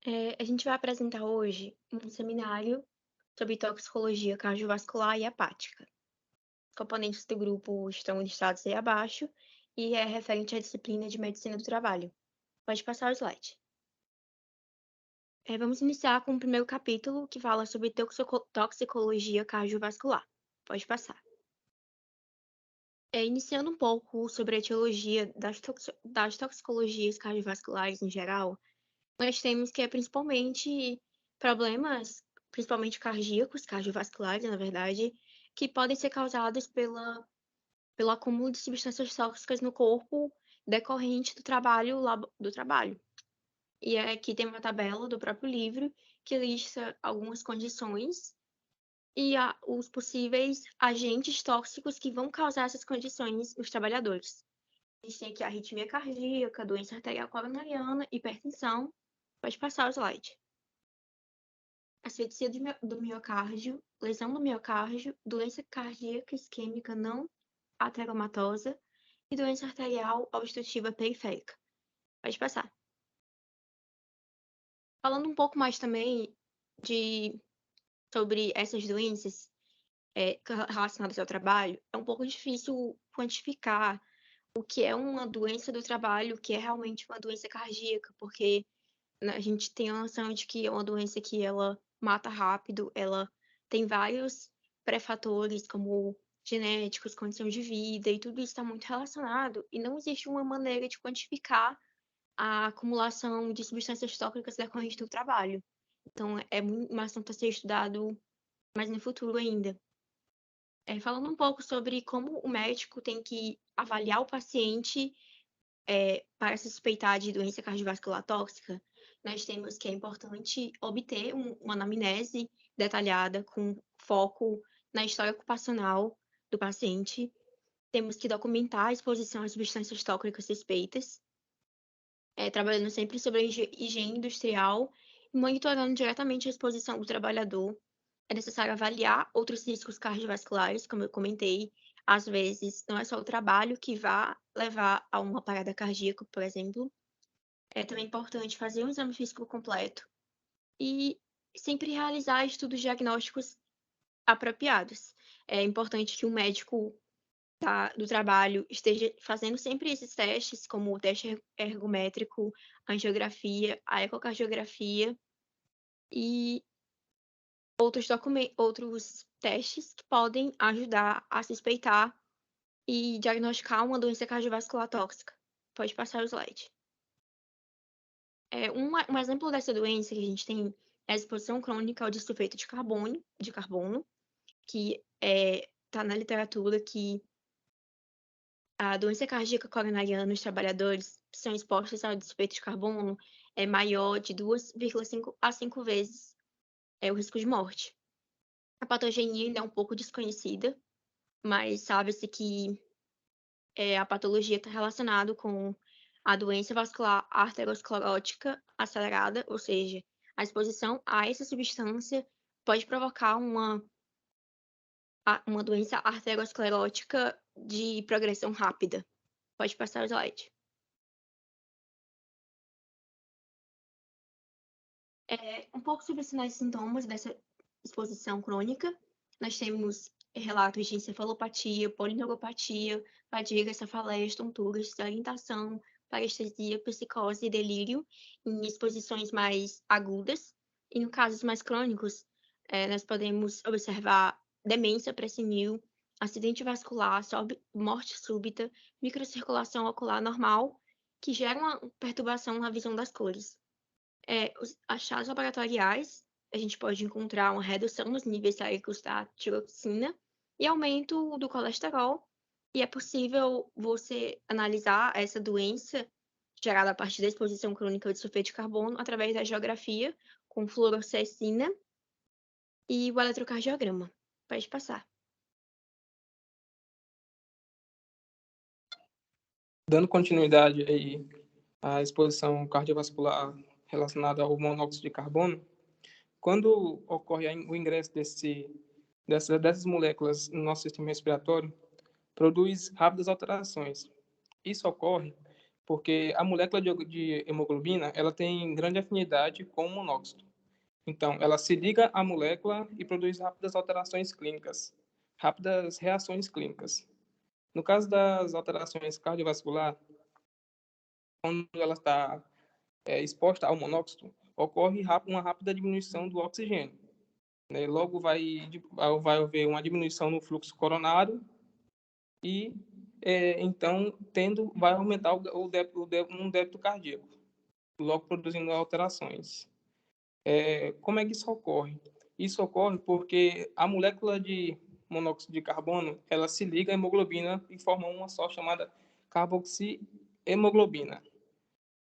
A gente vai apresentar hoje um seminário sobre toxicologia cardiovascular e hepática. Os componentes do grupo estão listados aí abaixo e é referente à disciplina de medicina do trabalho. Pode passar o slide. Vamos iniciar com o primeiro capítulo, que fala sobre toxicologia cardiovascular. Pode passar. Iniciando um pouco sobre a etiologia das toxicologias cardiovasculares em geral, nós temos que principalmente problemas, principalmente cardíacos, cardiovasculares, na verdade, que podem ser causados pelo acúmulo de substâncias tóxicas no corpo decorrente do trabalho. E aqui tem uma tabela do próprio livro que lista algumas condições e os possíveis agentes tóxicos que vão causar essas condições nos trabalhadores. A gente tem aqui a arritmia cardíaca, doença arterial coronariana, hipertensão. Pode passar o slide. Asfixia do miocárdio, lesão do miocárdio, doença cardíaca isquêmica não ateromatosa e doença arterial obstrutiva periférica. Pode passar. Falando um pouco mais também sobre essas doenças relacionadas ao trabalho, é um pouco difícil quantificar o que é uma doença do trabalho, o que é realmente uma doença cardíaca, porque a gente tem a noção de que é uma doença que ela mata rápido, ela tem vários pré-fatores, como genéticos, condição de vida, e tudo isso está muito relacionado, e não existe uma maneira de quantificar a acumulação de substâncias tóxicas decorrentes do trabalho. Então, é um assunto a ser estudado mais no futuro ainda. Falando um pouco sobre como o médico tem que avaliar o paciente para se suspeitar de doença cardiovascular tóxica, nós temos que é importante obter uma anamnese detalhada com foco na história ocupacional do paciente. Temos que documentar a exposição às substâncias tóxicas suspeitas, trabalhando sempre sobre a higiene industrial e monitorando diretamente a exposição do trabalhador. É necessário avaliar outros riscos cardiovasculares, como eu comentei. Às vezes, não é só o trabalho que vai levar a uma parada cardíaca, por exemplo. É também importante fazer um exame físico completo e sempre realizar estudos diagnósticos apropriados. É importante que o médico do trabalho esteja fazendo sempre esses testes, como o teste ergométrico, a angiografia, a ecocardiografia e outros testes que podem ajudar a suspeitar e diagnosticar uma doença cardiovascular tóxica. Pode passar o slide. Um exemplo dessa doença que a gente tem é a exposição crônica ao disulfeto de carbono, que está na literatura que a doença cardíaca coronariana nos trabalhadores que são expostos ao disulfeto de carbono é maior de 2,5 a 5 vezes o risco de morte. A patogenia ainda é um pouco desconhecida, mas sabe-se que a patologia está relacionada com a doença vascular arteriosclerótica acelerada, ou seja, a exposição a essa substância pode provocar uma doença arteriosclerótica de progressão rápida. Pode passar o slide. Um pouco sobre os sinais e sintomas dessa exposição crônica. Nós temos relatos de encefalopatia, polineuropatia, fadiga, cefaleia, tonturas, desorientação, parestesia, psicose e delírio em exposições mais agudas. E no casos mais crônicos, nós podemos observar demência pressenil, acidente vascular, morte súbita, microcirculação ocular normal, que geram uma perturbação na visão das cores. Os achados laboratoriais, a gente pode encontrar uma redução nos níveis séricos da tiroxina e aumento do colesterol, e é possível você analisar essa doença gerada a partir da exposição crônica de sulfeto de carbono através da geografia com fluorocescina e o eletrocardiograma. Pode passar. Dando continuidade aí à exposição cardiovascular relacionada ao monóxido de carbono, quando ocorre o ingresso dessas moléculas no nosso sistema respiratório, produz rápidas alterações. Isso ocorre porque a molécula de hemoglobina ela tem grande afinidade com o monóxido. Então, ela se liga à molécula e produz rápidas alterações clínicas, rápidas reações clínicas. No caso das alterações cardiovasculares, quando ela está exposta ao monóxido, ocorre uma rápida diminuição do oxigênio. Né? Logo vai haver uma diminuição no fluxo coronário e, então, vai aumentar um débito cardíaco, logo produzindo alterações. Como é que isso ocorre? Isso ocorre porque a molécula de monóxido de carbono, ela se liga à hemoglobina e forma uma só chamada carboxihemoglobina.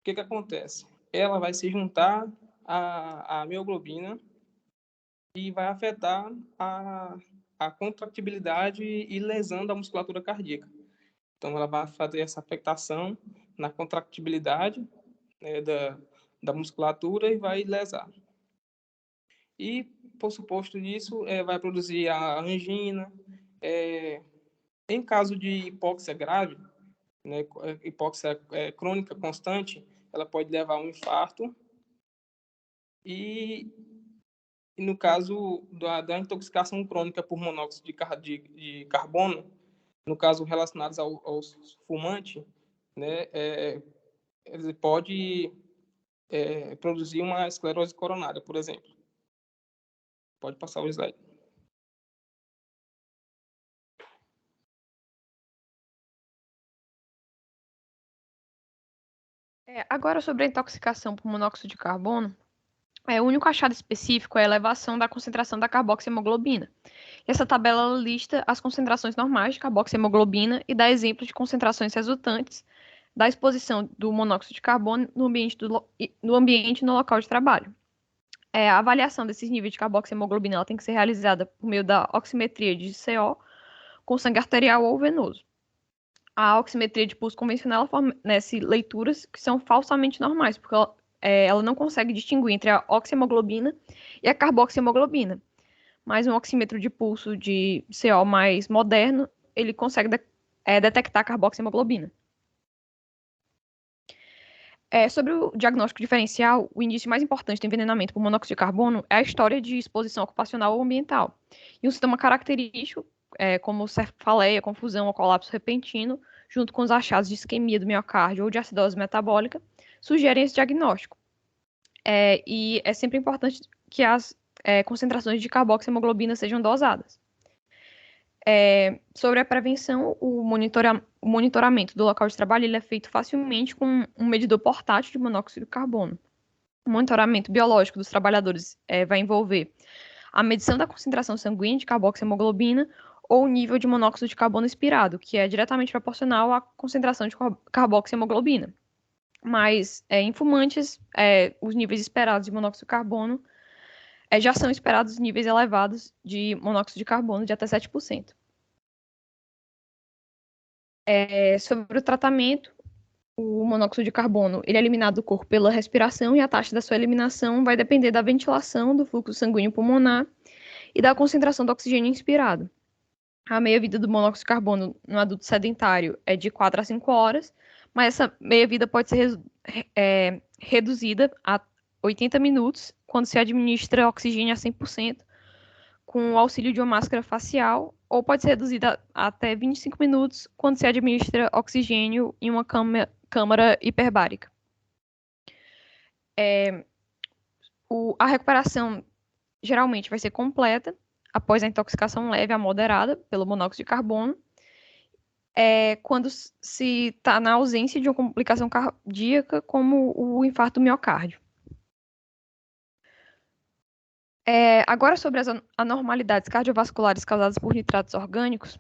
O que acontece? Ela vai se juntar à mioglobina e vai afetar a contractibilidade e lesão da musculatura cardíaca. Então, ela vai fazer essa afetação na contractibilidade, né, da musculatura e vai lesar. E, por suposto disso, vai produzir a angina. Em caso de hipóxia grave, né, hipóxia crônica constante, ela pode levar a um infarto. E no caso da intoxicação crônica por monóxido de carbono, no caso relacionados aos fumantes, né, ele pode produzir uma esclerose coronária, por exemplo. Pode passar o slide. Agora, sobre a intoxicação por monóxido de carbono, o único achado específico é a elevação da concentração da carboxihemoglobina. Essa tabela lista as concentrações normais de carboxihemoglobina e dá exemplos de concentrações resultantes da exposição do monóxido de carbono no ambiente e no local de trabalho. A avaliação desses níveis de carboxihemoglobina ela tem que ser realizada por meio da oximetria de CO com sangue arterial ou venoso. A oximetria de pulso convencional ela fornece leituras que são falsamente normais, porque ela não consegue distinguir entre a oxihemoglobina e a carboxihemoglobina. Mas um oxímetro de pulso de CO mais moderno, ele consegue detectar a carboxihemoglobina. Sobre o diagnóstico diferencial, o indício mais importante do envenenamento por monóxido de carbono é a história de exposição ocupacional ou ambiental. E um sintoma característico, como cefaleia, confusão ou colapso repentino, junto com os achados de isquemia do miocárdio ou de acidose metabólica, sugerem esse diagnóstico. E é sempre importante que as concentrações de carboxihemoglobina sejam dosadas. Sobre a prevenção, o monitoramento do local de trabalho ele é feito facilmente com um medidor portátil de monóxido de carbono. O monitoramento biológico dos trabalhadores vai envolver a medição da concentração sanguínea de carboxihemoglobina ou o nível de monóxido de carbono expirado, que é diretamente proporcional à concentração de carboxihemoglobina. Mas em fumantes, os níveis esperados de monóxido de carbono já são esperados níveis elevados de monóxido de carbono de até 7%. Sobre o tratamento, o monóxido de carbono ele é eliminado do corpo pela respiração e a taxa da sua eliminação vai depender da ventilação, do fluxo sanguíneo pulmonar e da concentração do oxigênio inspirado. A meia-vida do monóxido de carbono no adulto sedentário é de 4 a 5 horas, mas essa meia-vida pode ser reduzida a 80 minutos quando se administra oxigênio a 100%, com o auxílio de uma máscara facial, ou pode ser reduzida até 25 minutos quando se administra oxigênio em uma câmara hiperbárica. A recuperação geralmente vai ser completa após a intoxicação leve a moderada pelo monóxido de carbono, quando se está na ausência de uma complicação cardíaca, como o infarto do miocárdio. Agora, sobre as anormalidades cardiovasculares causadas por nitratos orgânicos,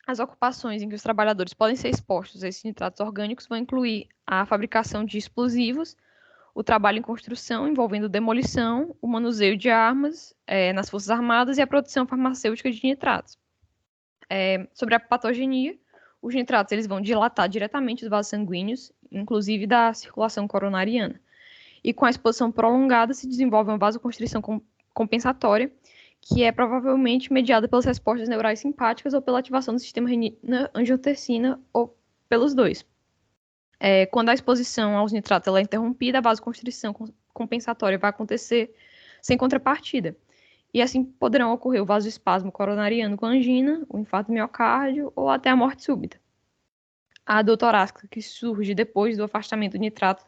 as ocupações em que os trabalhadores podem ser expostos a esses nitratos orgânicos vão incluir a fabricação de explosivos, o trabalho em construção envolvendo demolição, o manuseio de armas nas Forças Armadas e a produção farmacêutica de nitratos. Sobre a patogenia, os nitratos eles vão dilatar diretamente os vasos sanguíneos, inclusive da circulação coronariana. E com a exposição prolongada se desenvolve uma vasoconstrição compensatória, que é provavelmente mediada pelas respostas neurais simpáticas ou pela ativação do sistema renina-angiotensina ou pelos dois. Quando a exposição aos nitratos ela é interrompida, a vasoconstrição compensatória vai acontecer sem contrapartida. E assim poderão ocorrer o vasoespasmo coronariano com angina, o infarto do miocárdio ou até a morte súbita. A dor torácica que surge depois do afastamento do nitrato,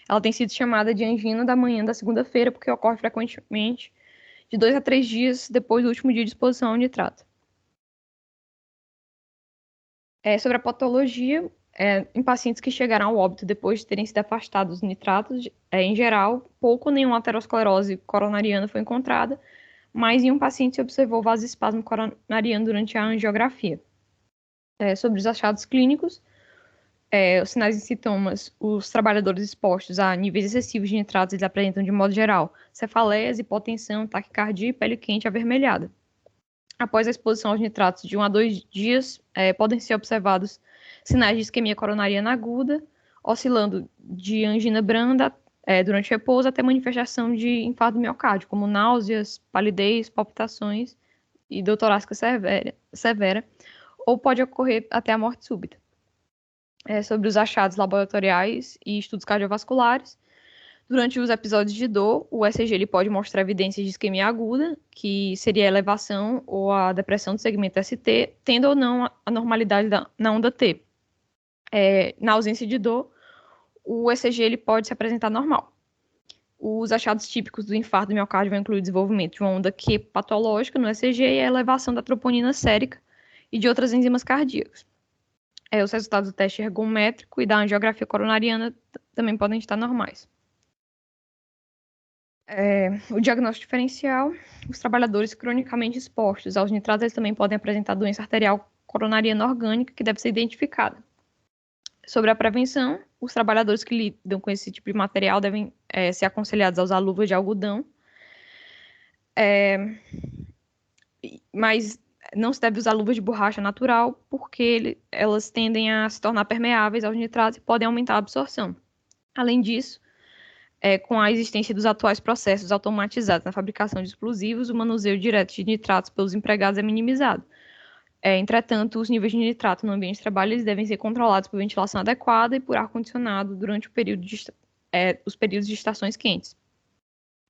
ela tem sido chamada de angina da manhã da segunda-feira, porque ocorre frequentemente de 2 a 3 dias depois do último dia de exposição ao nitrato. Sobre a patologia, em pacientes que chegaram ao óbito depois de terem sido afastados dos nitratos, em geral, pouco ou nenhuma aterosclerose coronariana foi encontrada, mas em um paciente se observou vasoespasmo coronariano durante a angiografia. Sobre os achados clínicos, os sinais e sintomas, os trabalhadores expostos a níveis excessivos de nitratos, eles apresentam, de modo geral, cefaleias, hipotensão, taquicardia e pele quente avermelhada. Após a exposição aos nitratos de 1 a 2 dias, podem ser observados sinais de isquemia coronariana aguda, oscilando de angina branda durante o repouso até manifestação de infarto do miocárdio, como náuseas, palidez, palpitações e dor torácica severa, ou pode ocorrer até a morte súbita. Sobre os achados laboratoriais e estudos cardiovasculares, durante os episódios de dor, o ECG ele pode mostrar evidências de isquemia aguda, que seria a elevação ou a depressão do segmento ST, tendo ou não a normalidade na onda T. Na ausência de dor, o ECG ele pode se apresentar normal. Os achados típicos do infarto do miocárdio vão incluir o desenvolvimento de uma onda Q patológica no ECG e a elevação da troponina sérica e de outras enzimas cardíacas. Os resultados do teste ergométrico e da angiografia coronariana também podem estar normais. O diagnóstico diferencial, os trabalhadores cronicamente expostos aos nitratos, eles também podem apresentar doença arterial coronariana orgânica, que deve ser identificada. Sobre a prevenção, os trabalhadores que lidam com esse tipo de material devem ser aconselhados a usar luvas de algodão, mas não se deve usar luvas de borracha natural, porque elas tendem a se tornar permeáveis aos nitratos e podem aumentar a absorção. Além disso, com a existência dos atuais processos automatizados na fabricação de explosivos, o manuseio direto de nitratos pelos empregados é minimizado. Entretanto, os níveis de nitrato no ambiente de trabalho eles devem ser controlados por ventilação adequada e por ar-condicionado durante os períodos de estações quentes.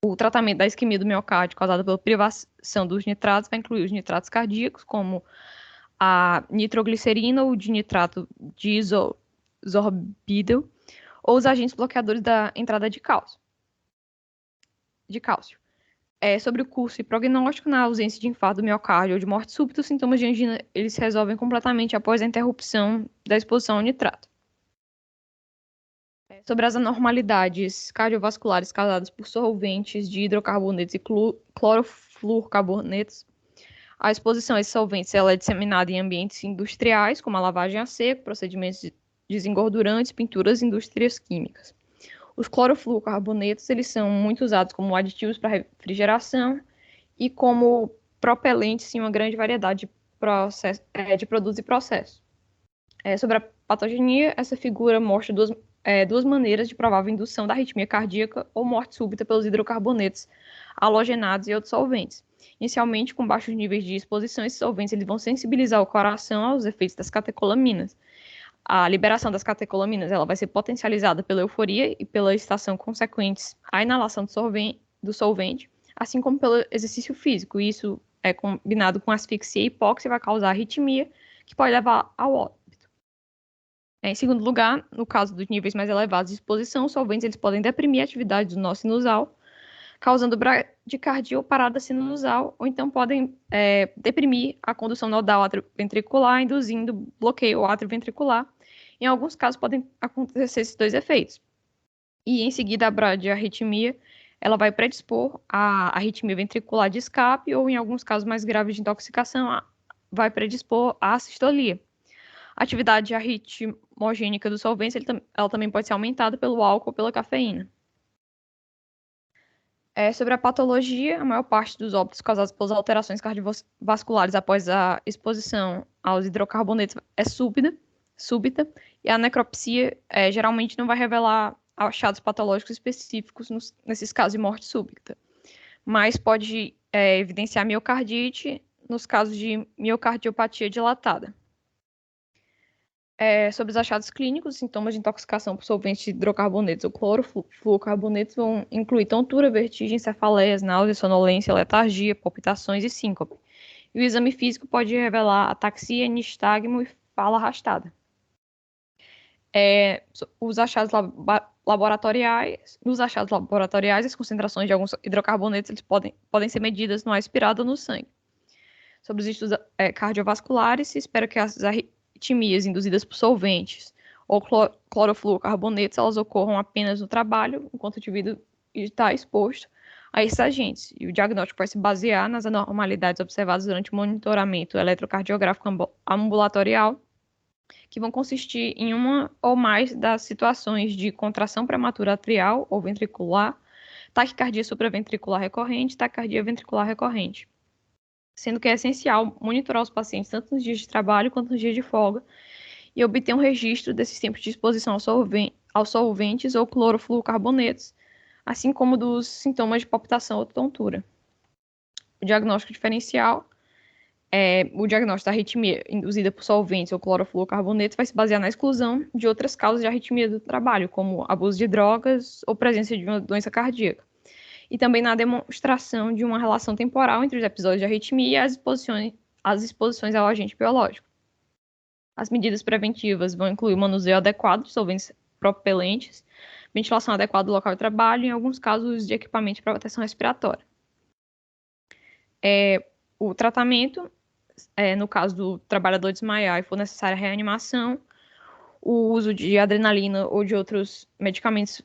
O tratamento da isquemia do miocárdio causada pela privação dos nitratos vai incluir os nitratos cardíacos, como a nitroglicerina ou dinitrato de isosorbídeo, ou os agentes bloqueadores da entrada de cálcio. Sobre o curso e prognóstico, na ausência de infarto do miocárdio ou de morte súbita, os sintomas de angina eles se resolvem completamente após a interrupção da exposição ao nitrato. Sobre as anormalidades cardiovasculares causadas por solventes de hidrocarbonetos e clorofluorcarbonetos, a exposição a esses solventes ela é disseminada em ambientes industriais, como a lavagem a seco, procedimentos desengordurantes, pinturas e indústrias químicas. Os clorofluorcarbonetos eles são muito usados como aditivos para refrigeração e como propelentes em uma grande variedade de produtos e processos. Sobre a patogenia, essa figura mostra duas maneiras de provável indução da arritmia cardíaca ou morte súbita pelos hidrocarbonetos halogenados e outros solventes. Inicialmente, com baixos níveis de exposição, esses solventes eles vão sensibilizar o coração aos efeitos das catecolaminas. A liberação das catecolaminas ela vai ser potencializada pela euforia e pela excitação consequentes à inalação do solvente, assim como pelo exercício físico. Isso é combinado com asfixia e hipóxia vai causar arritmia, que pode levar ao óbito. Em segundo lugar, no caso dos níveis mais elevados de exposição, os solventes eles podem deprimir a atividade do nó sinusal, causando bradicardia ou parada sinusal, ou então podem deprimir a condução nodal atrioventricular, induzindo bloqueio atrioventricular. Em alguns casos podem acontecer esses dois efeitos. E em seguida a bradiarritmia, ela vai predispor a arritmia ventricular de escape, ou em alguns casos mais graves de intoxicação, vai predispor à sistolia. A atividade arritmogênica dos solventes, ela também pode ser aumentada pelo álcool ou pela cafeína. Sobre a patologia, a maior parte dos óbitos causados pelas alterações cardiovasculares após a exposição aos hidrocarbonetos é súbita, e a necropsia geralmente não vai revelar achados patológicos específicos nesses casos de morte súbita, mas pode evidenciar miocardite nos casos de miocardiopatia dilatada. Sobre os achados clínicos, sintomas de intoxicação por solventes de hidrocarbonetos ou clorofluorcarbonetos vão incluir tontura, vertigem, cefaleias, náusea, sonolência, letargia, palpitações e síncope. E o exame físico pode revelar ataxia, nistagmo e fala arrastada. Os achados laboratoriais, nos achados laboratoriais, as concentrações de alguns hidrocarbonetos eles podem ser medidas no ar expirado ou no sangue. Sobre os estudos cardiovasculares, se espera que as arritmias induzidas por solventes ou clorofluorcarbonetos, elas ocorram apenas no trabalho, enquanto o indivíduo está exposto a esses agentes. E o diagnóstico vai se basear nas anormalidades observadas durante o monitoramento eletrocardiográfico ambulatorial, que vão consistir em uma ou mais das situações de contração prematura atrial ou ventricular, taquicardia supraventricular recorrente, taquicardia ventricular recorrente. Sendo que é essencial monitorar os pacientes tanto nos dias de trabalho quanto nos dias de folga e obter um registro desses tempos de exposição aos solventes ou clorofluorcarbonetos, assim como dos sintomas de palpitação ou tontura. O diagnóstico diferencial o diagnóstico da arritmia induzida por solventes ou clorofluorcarbonetos vai se basear na exclusão de outras causas de arritmia do trabalho, como abuso de drogas ou presença de uma doença cardíaca. E também na demonstração de uma relação temporal entre os episódios de arritmia e as exposições ao agente biológico. As medidas preventivas vão incluir o manuseio adequado de solventes propelentes, ventilação adequada do local de trabalho e, em alguns casos, de equipamento de proteção respiratória. O tratamento, no caso do trabalhador desmaiar e for necessária reanimação, o uso de adrenalina ou de outros medicamentos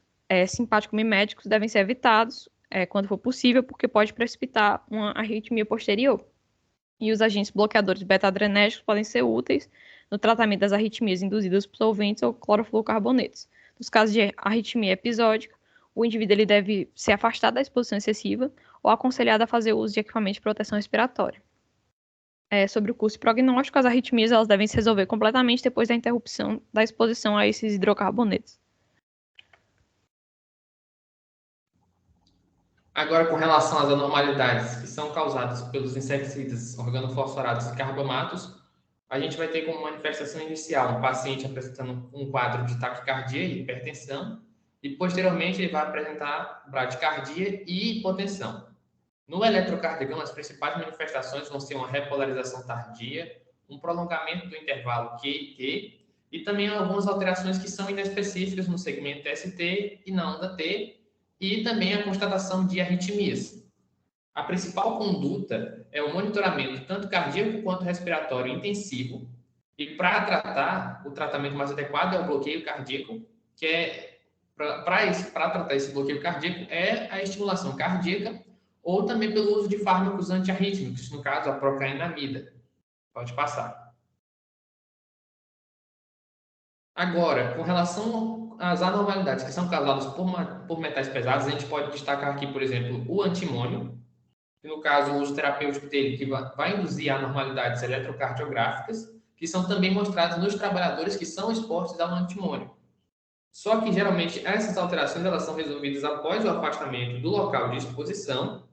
simpático-miméticos devem ser evitados quando for possível, porque pode precipitar uma arritmia posterior. E os agentes bloqueadores beta-adrenérgicos podem ser úteis no tratamento das arritmias induzidas por solventes ou clorofluorcarbonetos. Nos casos de arritmia episódica, o indivíduo ele deve ser afastado da exposição excessiva ou aconselhado a fazer uso de equipamento de proteção respiratória. Sobre o curso prognóstico, as arritmias elas devem se resolver completamente depois da interrupção da exposição a esses hidrocarbonetos. Agora, com relação às anormalidades que são causadas pelos inseticidas organofosforados e carbamatos, a gente vai ter como manifestação inicial um paciente apresentando um quadro de taquicardia e hipertensão, e posteriormente ele vai apresentar bradicardia e hipotensão. No eletrocardiograma, as principais manifestações vão ser uma repolarização tardia, um prolongamento do intervalo Q e T, e também algumas alterações que são inespecíficas no segmento ST e na onda T, e também a constatação de arritmias. A principal conduta é o monitoramento tanto cardíaco quanto respiratório intensivo, e para tratar, o tratamento mais adequado é o bloqueio cardíaco, que para tratar esse bloqueio cardíaco é a estimulação cardíaca, ou também pelo uso de fármacos antiarrítmicos, no caso a procainamida. Pode passar. Agora, com relação às anormalidades que são causadas por metais pesados, a gente pode destacar aqui, por exemplo, o antimônio, que no caso o uso terapêutico dele que vai induzir anormalidades eletrocardiográficas, que são também mostradas nos trabalhadores que são expostos ao antimônio. Só que, geralmente, essas alterações elas são resolvidas após o afastamento do local de exposição,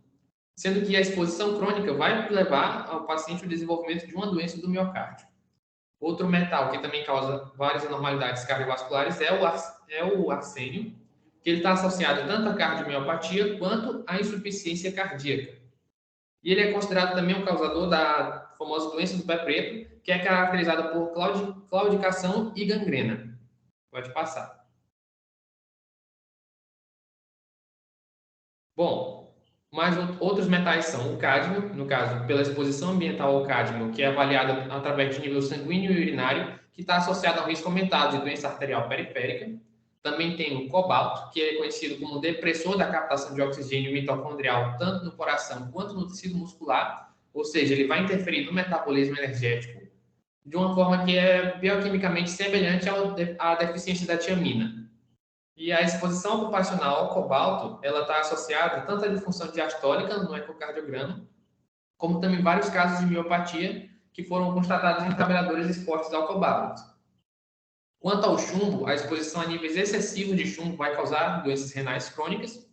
sendo que a exposição crônica vai levar ao paciente ao desenvolvimento de uma doença do miocárdio. Outro metal que também causa várias anormalidades cardiovasculares é o arsênio, que ele está associado tanto à cardiomiopatia quanto à insuficiência cardíaca. E ele é considerado também um causador da famosa doença do pé preto, que é caracterizada por claudicação e gangrena. Pode passar. Bom, mas outros metais são o cádmio, no caso, pela exposição ambiental ao cádmio, que é avaliada através de nível sanguíneo e urinário, que está associado ao risco aumentado de doença arterial periférica. Também tem o cobalto, que é conhecido como depressor da captação de oxigênio mitocondrial, tanto no coração quanto no tecido muscular, ou seja, ele vai interferir no metabolismo energético de uma forma que é bioquimicamente semelhante à deficiência da tiamina. E a exposição ocupacional ao cobalto, ela está associada tanto à disfunção diastólica no ecocardiograma, como também vários casos de miopatia que foram constatados em trabalhadores expostos ao cobalto. Quanto ao chumbo, a exposição a níveis excessivos de chumbo vai causar doenças renais crônicas,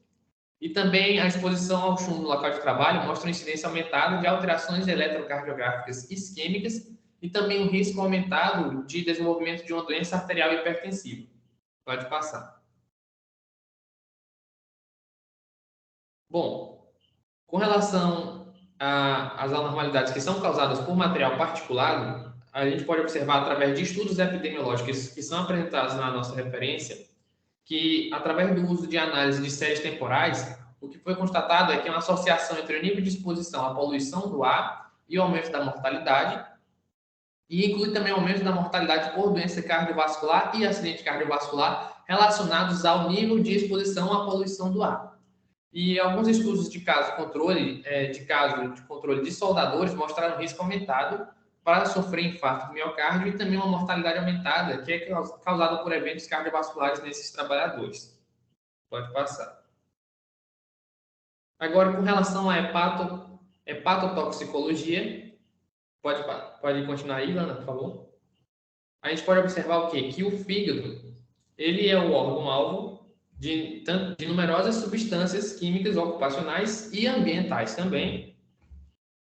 e também a exposição ao chumbo no local de trabalho mostra uma incidência aumentada de alterações eletrocardiográficas isquêmicas e também um risco aumentado de desenvolvimento de uma doença arterial hipertensiva. Pode passar. Bom, com relação às anormalidades que são causadas por material particulado, a gente pode observar através de estudos epidemiológicos que são apresentados na nossa referência, que através do uso de análise de séries temporais, o que foi constatado é que é uma associação entre o nível de exposição à poluição do ar e o aumento da mortalidade, e inclui também o aumento da mortalidade por doença cardiovascular e acidente cardiovascular relacionados ao nível de exposição à poluição do ar. E alguns estudos de caso de controle de soldadores mostraram risco aumentado para sofrer infarto do miocárdio e também uma mortalidade aumentada que é causada por eventos cardiovasculares nesses trabalhadores. Pode passar. Agora, com relação à hepatotoxicologia, pode continuar aí, Lana, por favor. A gente pode observar o quê? Que o fígado, ele é o órgão-alvo de numerosas substâncias químicas ocupacionais e ambientais também.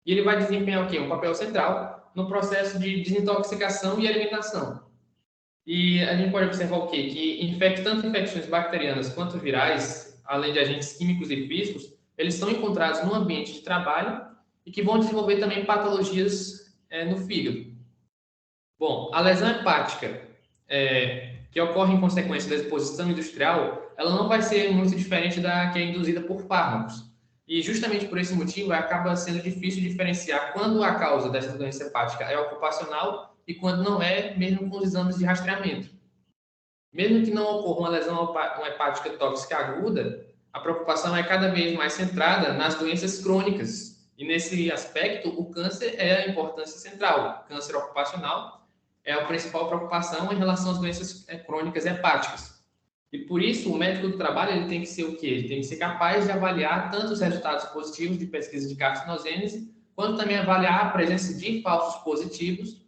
E ele vai desempenhar o quê? Um papel central no processo de desintoxicação e eliminação. E a gente pode observar o quê? Que tanto infecções bacterianas quanto virais, além de agentes químicos e físicos, eles estão encontrados no ambiente de trabalho e que vão desenvolver também patologias no fígado. Bom, a lesão hepática, que ocorre em consequência da exposição industrial, ela não vai ser muito diferente da que é induzida por fármacos. E justamente por esse motivo, acaba sendo difícil diferenciar quando a causa dessa doença hepática é ocupacional e quando não é, mesmo com os exames de rastreamento. Mesmo que não ocorra uma lesão hepática tóxica aguda, a preocupação é cada vez mais centrada nas doenças crônicas. E nesse aspecto, o câncer é a importância central. O câncer ocupacional é a principal preocupação em relação às doenças crônicas hepáticas. E por isso, o médico do trabalho ele tem que ser o quê? Ele tem que ser capaz de avaliar tanto os resultados positivos de pesquisa de carcinogênese, quanto também avaliar a presença de falsos positivos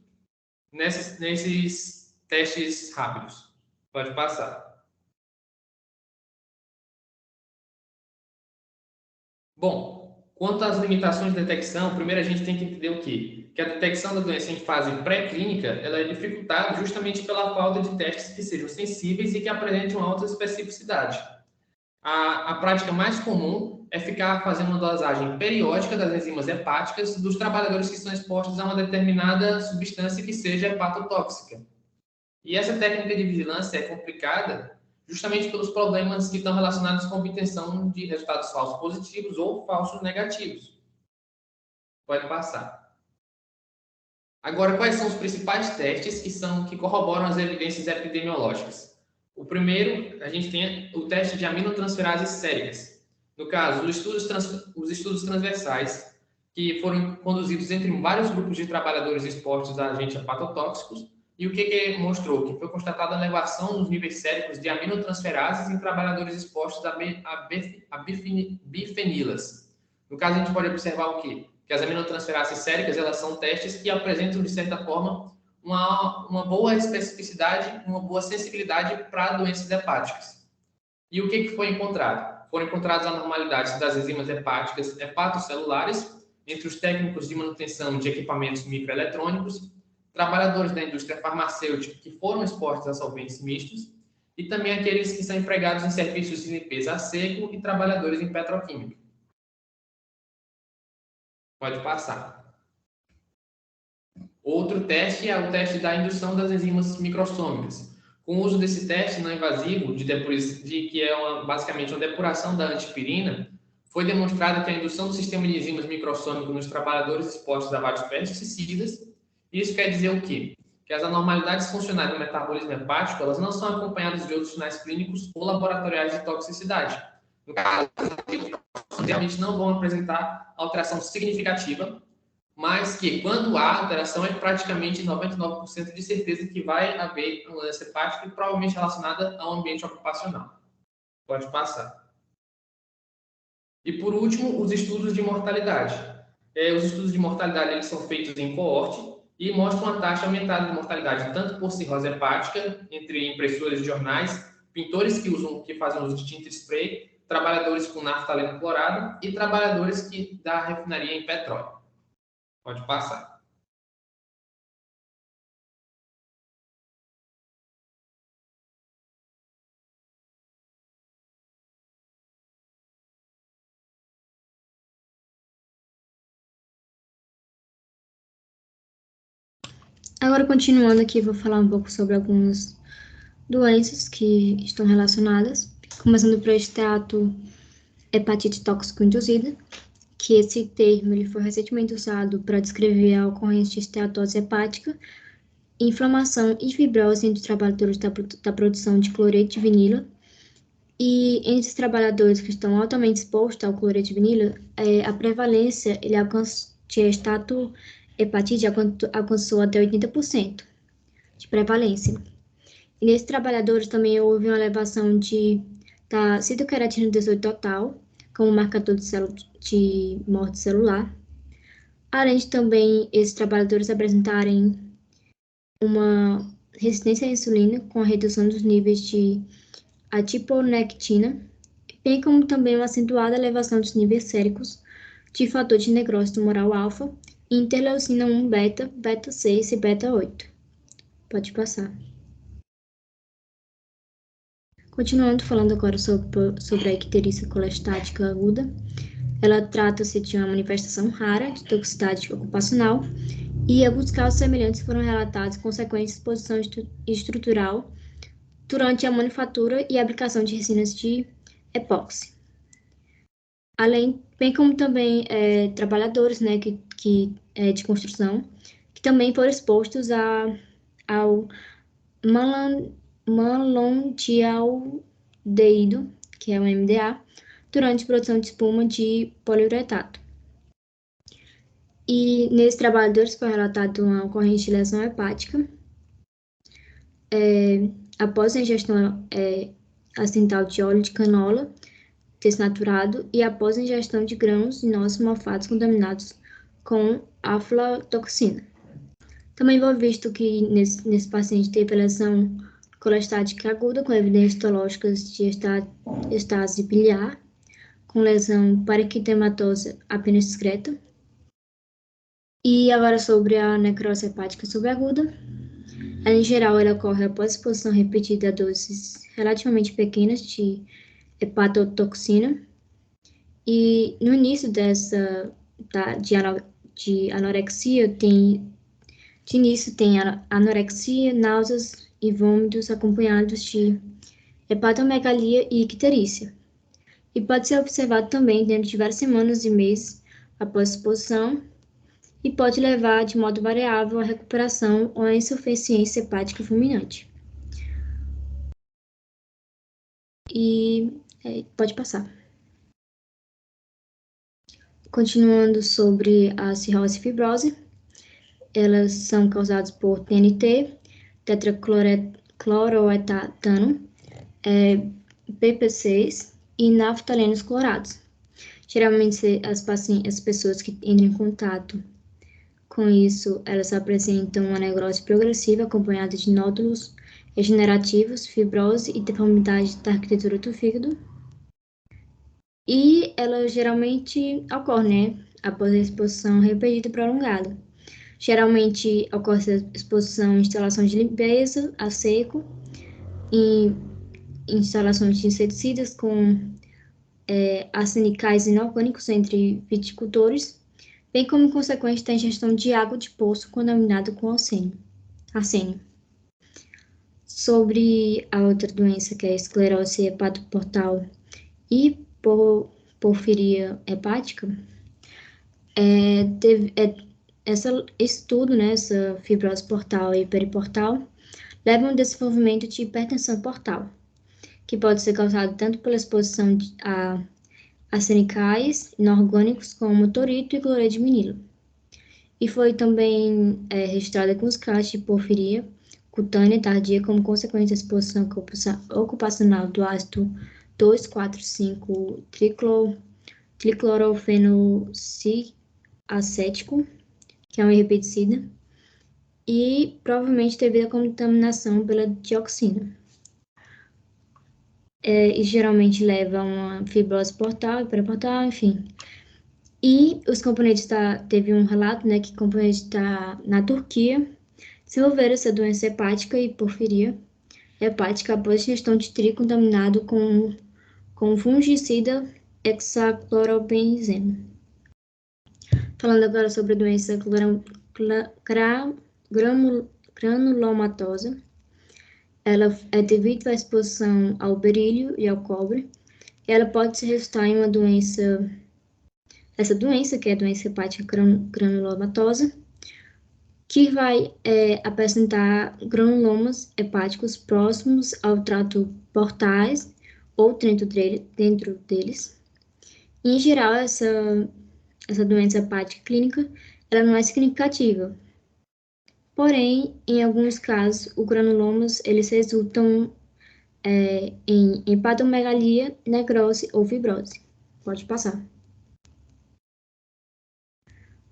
nesses testes rápidos. Pode passar. Bom, quanto às limitações de detecção, primeiro a gente tem que entender o quê? Que a detecção da doença em fase pré-clínica ela é dificultada justamente pela falta de testes que sejam sensíveis e que apresentem uma alta especificidade. A prática mais comum é ficar fazendo uma dosagem periódica das enzimas hepáticas dos trabalhadores que estão expostos a uma determinada substância que seja hepatotóxica. E essa técnica de vigilância é complicada justamente pelos problemas que estão relacionados com a obtenção de resultados falsos positivos ou falsos negativos. Pode passar. Agora, quais são os principais testes que corroboram as evidências epidemiológicas? O primeiro, a gente tem o teste de aminotransferases séricas. No caso, os estudos transversais, que foram conduzidos entre vários grupos de trabalhadores expostos a agentes hepatotóxicos, e o que mostrou? Que foi constatada a elevação nos níveis séricos de aminotransferases em trabalhadores expostos a bifenilas. No caso, a gente pode observar o quê? Que as aminotransferases séricas, elas são testes que apresentam, de certa forma, uma boa especificidade, uma boa sensibilidade para doenças hepáticas. E o que foi encontrado? Foram encontradas anormalidades das enzimas hepáticas hepatocelulares entre os técnicos de manutenção de equipamentos microeletrônicos, trabalhadores da indústria farmacêutica que foram expostos a solventes mistos e também aqueles que são empregados em serviços de limpeza a seco e trabalhadores em petroquímica. Pode passar. Outro teste é o teste da indução das enzimas microssômicas. Com o uso desse teste não invasivo, que é basicamente uma depuração da antipirina, foi demonstrado que a indução do sistema de enzimas microssômicas nos trabalhadores expostos a vários pesticidas. Isso quer dizer o quê? Que as anormalidades funcionais do metabolismo hepático elas não são acompanhadas de outros sinais clínicos ou laboratoriais de toxicidade. No caso, realmente não vão apresentar alteração significativa, mas que quando há alteração é praticamente 99% de certeza que vai haver uma doença hepática e provavelmente relacionada ao ambiente ocupacional. Pode passar. E por último, os estudos de mortalidade. Os estudos de mortalidade eles são feitos em coorte e mostram uma taxa aumentada de mortalidade tanto por cirrose hepática, entre impressoras de jornais, pintores que fazem uso de tinta spray, trabalhadores com naftaleno clorado e trabalhadores da refinaria em petróleo. Pode passar. Agora, continuando aqui, vou falar um pouco sobre algumas doenças que estão relacionadas, começando pelo esteato hepatite tóxico induzida, que esse termo ele foi recentemente usado para descrever a ocorrência de esteatose hepática, inflamação e fibrose entre os trabalhadores da produção de cloreto de vinilo. E entre os trabalhadores que estão altamente expostos ao cloreto de vinilo, a prevalência de esteato hepatite alcançou até 80% de prevalência. E nesses trabalhadores também houve uma elevação da citoqueratina 18 total, como marcador de morte celular, além de também esses trabalhadores apresentarem uma resistência à insulina com a redução dos níveis de adiponectina, bem como também uma acentuada elevação dos níveis séricos de fator de necrose tumoral alfa, interleucina 1 beta, beta 6 e beta 8. Pode passar. Continuando falando agora sobre a icterícia colestática aguda, ela trata-se de uma manifestação rara de toxicidade ocupacional e alguns casos semelhantes foram relatados consequente de exposição estrutural durante a manufatura e aplicação de resinas de epóxi. Bem como também trabalhadores, né, de construção, que também foram expostos ao malondialdeído, que é o MDA, durante a produção de espuma de poliuretato. E nesses trabalhadores foi relatado uma ocorrência de lesão hepática após a ingestão acidental de óleo de canola desnaturado e após a ingestão de grãos e nozes mofados contaminados com aflatoxina. Também foi visto que nesse paciente teve lesão colestática aguda com evidências histológicas de estase biliar, com lesão parenquimatosa apenas discreta. E agora sobre a necrose hepática subaguda. Em geral, ela ocorre após exposição repetida a doses relativamente pequenas de hepatotoxina. E no início de anorexia, tem anorexia, náuseas e vômitos acompanhados de hepatomegalia e icterícia. E pode ser observado também dentro de várias semanas e meses após exposição e pode levar de modo variável à recuperação ou à insuficiência hepática fulminante. E pode passar. Continuando sobre a cirrose e fibrose, elas são causadas por TNT, tetracloroetano, PP6 e naftalenos clorados. Geralmente, as pessoas que entram em contato com isso, elas apresentam uma negrose progressiva acompanhada de nódulos regenerativos, fibrose e deformidade da arquitetura do fígado. E ela geralmente ocorre, né, após a exposição repetida e prolongada. Geralmente ocorre a exposição em instalações de limpeza a seco, em instalações de inseticidas com arsenicais inorgânicos entre viticultores, bem como consequência da ingestão de água de poço contaminada com arsênio. Sobre a outra doença, que é a esclerose hepatoportal e porfiria hepática, esse estudo, né, essa fibrose portal e periportal, leva a um desenvolvimento de hipertensão portal, que pode ser causado tanto pela exposição a arsenicais inorgânicos como torito e cloreto de vinilo. E foi também registrada com os casos de porfiria cutânea tardia como consequência da exposição ocupacional do ácido 2,4,5 triclorofenocicacético, que é um herbiticida, e provavelmente devido à contaminação pela dioxina. E geralmente leva a uma fibrose portal, periportal, enfim. E os componentes teve um relato, né, que componentes na Turquia desenvolveram essa doença hepática e porfiria hepática após ingestão de trigo contaminado com fungicida hexaclorobenzeno. Falando agora sobre a doença granulomatosa. Ela é devido à exposição ao berílio e ao cobre. Ela pode se resultar em uma doença, essa doença, que é a doença hepática granulomatosa, que vai apresentar granulomas hepáticos próximos ao trato portais ou dentro deles. Em geral, essa doença hepática clínica, ela não é significativa. Porém, em alguns casos, os granulomas, eles resultam em hepatomegalia, necrose ou fibrose. Pode passar.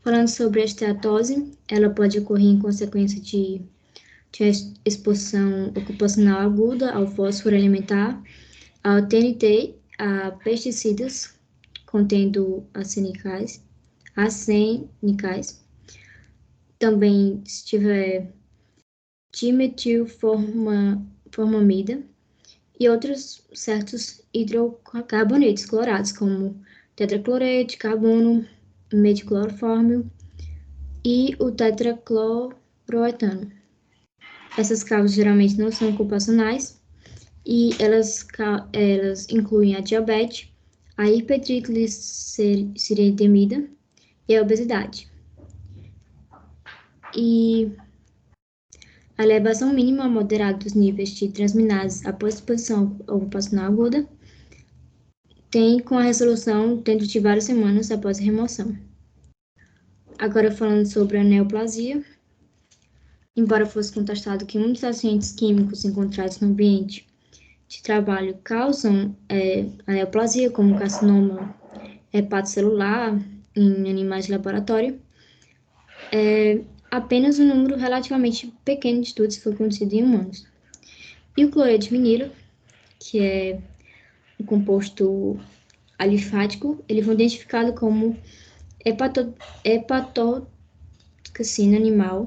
Falando sobre a esteatose, ela pode ocorrer em consequência de exposição ocupacional aguda ao fósforo alimentar, ao TNT, a pesticidas contendo arsenicais, também se tiver dimetilformamida e outros certos hidrocarbonetos clorados, como tetracloreto de carbono, metilclorofórmio e o tetracloroetano. Essas causas geralmente não são ocupacionais e elas incluem a diabetes, a hipertrigliceridemia e a obesidade. E a elevação mínima moderada dos níveis de transminases após exposição ocupacional aguda tem com a resolução dentro de várias semanas após a remoção. Agora falando sobre a neoplasia, embora fosse contestado que muitos agentes químicos encontrados no ambiente de trabalho causam a neoplasia, como carcinoma hepatocelular em animais de laboratório, apenas um número relativamente pequeno de estudos foi conduzido em humanos. E o cloreto de vinilo, que é um composto alifático, ele foi identificado como hepatotoxina animal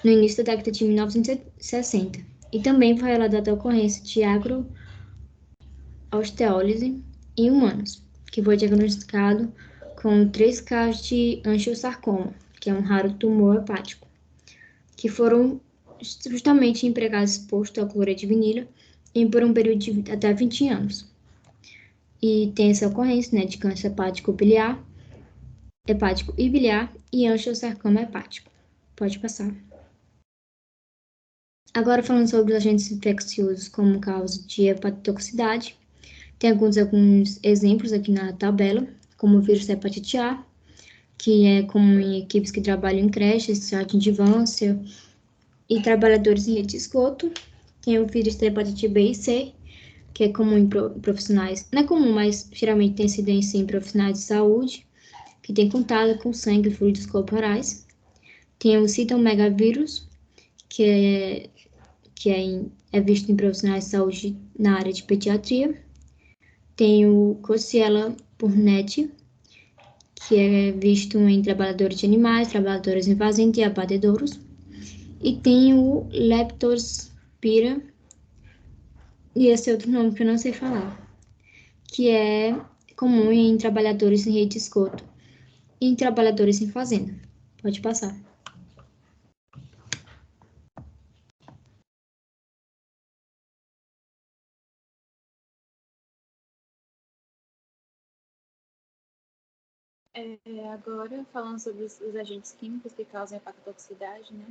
no início da década de 1960. E também foi relatada a ocorrência de agroausteólise em humanos, que foi diagnosticado com 3 casos de angiosarcoma, que é um raro tumor hepático, que foram justamente empregados expostos ao cloreto de vinilo por um período de até 20 anos. E tem essa ocorrência, de câncer hepático e biliar e angiosarcoma hepático. Pode passar. Agora falando sobre os agentes infecciosos como causa de hepatotoxicidade, tem alguns exemplos aqui na tabela, como o vírus da hepatite A, que é comum em equipes que trabalham em creches, jardim de infância e trabalhadores em rede de esgoto. Tem o vírus da hepatite B e C, que é comum em profissionais, não é comum, mas geralmente tem incidência em profissionais de saúde, que tem contato com sangue e fluidos corporais. Tem o citomegavírus, que é visto em profissionais de saúde na área de pediatria. Tem o Coxiella burnetii, que é visto em trabalhadores de animais, trabalhadores invasintes e abatedouros. E tem o Leptospira, e esse é outro nome que eu não sei falar, que é comum em trabalhadores em rede de esgoto e em trabalhadores em fazenda. Pode passar. Agora, falando sobre os agentes químicos que causam hepatotoxicidade, né?